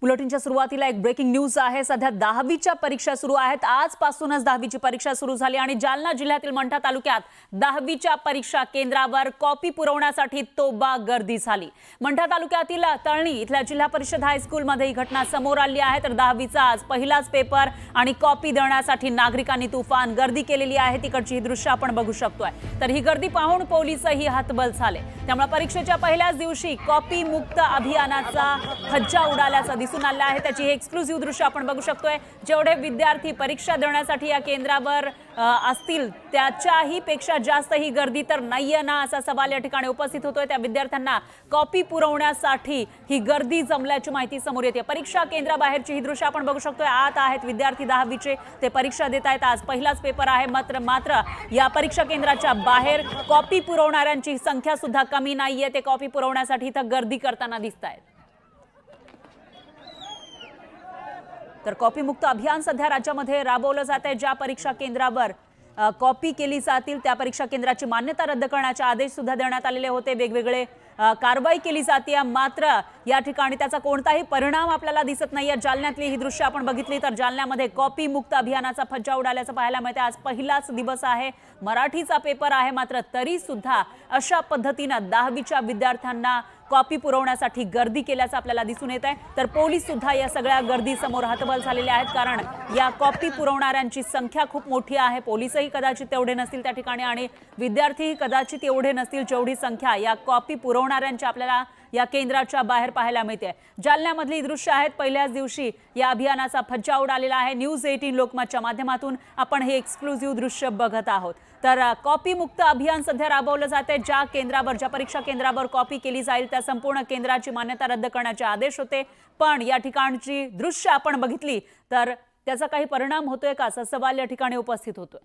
बुलेटिनच्या सुरुवातीला एक breaking news आहे। सध्या 10वीच्या परीक्षा सुरू आहेत। आजपासूनच 10वीची परीक्षा सुरू झाली आणि जालना जिल्ह्यातील मंठा तालुक्यात 10वीच्या परीक्षा केंद्रावर कॉपी पुरवण्यासाठी तोबा गर्दी झाली। मंठा तालुक्यातील तळणी इथल्या जिल्हा परिषद हायस्कूलमध्ये ही घटना समोर आली आहे। तर 10वीचा आज पहिलाच पेपर आणि कॉपी देण्यासाठी नागरिकांनी तुफान गर्दी केलेली आहे। तिकडची ही दृश्य आपण बघू शकतोय। तर ही गर्दी पाहून पोलिसही हतबल झाले। त्यामुळे परीक्षेच्या पहिल्याच दिवशी कॉपी मुक्त अभियानाचा धज्जा उडाल्याचा दिसून आले आहे। त्याची हे एक्सक्लुसिव्ह दृश्य आपण बघू शकतोय। जेवढे विद्यार्थी परीक्षा देण्यासाठी या केंद्रावर असतील त्याच्याही पेक्षा जास्त ही गर्दी तर नाहीये ना असा सवाल या ठिकाणी उपस्थित होतोय। त्या विद्यार्थ्यांना कॉपी पुरवण्यासाठी ही गर्दी जमल्याची माहिती समोर येते। परीक्षा केंद्राबाहेरची ही दृश्य आपण बघू शकतोय। आत आहेत विद्यार्थी 10वीचे, ते परीक्षा देत आहेत। आज पहिलाच पेपर आहे। मात्र या परीक्षा केंद्राच्या बाहेर कॉपी पुरवणाऱ्यांची संख्या सुद्धा कमी नाहीये। ते कॉपी पुरवण्यासाठी इथं गर्दी करताना दिसतायत। तर कॉपी मुक्त अभियान सध्या राज्यामध्ये राबवलं जात आहे। ज्या परीक्षा केंद्रावर कॉपी केली जातील त्या परीक्षा केंद्राची मान्यता रद्द करण्याचे आदेश सुद्धा देण्यात आलेले होते। वेगवेगळे कारवाई केली जाते। मात्र या ठिकाणी त्याचा कोणताही परिणाम आपल्याला दिसत नाहीये। जालन्यातली ही दृश्य आपण बघितली तर जालन्यामध्ये कॉपी मुक्त अभियानाचा फज्जा उडाल्याचं पाहायला मिळते। आज पहिलाच दिवस आहे, मराठीचा पेपर आहे, मात्र तरी सुद्धा अशा पद्धतीने 10वीच्या विद्यार्थ्यांना कॉपी पुरवण्यासाठी गर्दी केल्याचं आपल्याला दिसून येत आहे। तर पोलीस सुद्धा या सगळ्या गर्दी समोर हतबल झालेले आहेत, कारण या कॉपी पुरवणाऱ्यांची संख्या खूप मोठी आहे। पोलीसही कदाचित तेवढे नसतील त्या ठिकाणी आणि विद्यार्थीही कदाचित एवढे नसतील जेवढी संख्या या कॉपी पुरवणाऱ्यांची आपल्याला या केंद्राच्या बाहेर पाहायला मिळते। जालन्यामधली दृश्य आहेत। पहिल्याच दिवशी या अभियानाचा फज्जा उडालेला आहे। न्यूज 18 लोकमतच्या माध्यमातून आपण हे एक्सक्लुसिव्ह दृश्य बघत आहोत। तर कॉपी मुक्त अभियान सध्या राबवलं जाते। ज्या परीक्षा केंद्रावर कॉपी केली जाईल त्या संपूर्ण केंद्राची मान्यता रद्द करण्याचे आदेश होते। पण या ठिकाणची दृश्य आपण बघितली तर त्याचा काही परिणाम होतोय का असा सवाल या ठिकाणी उपस्थित होतोय।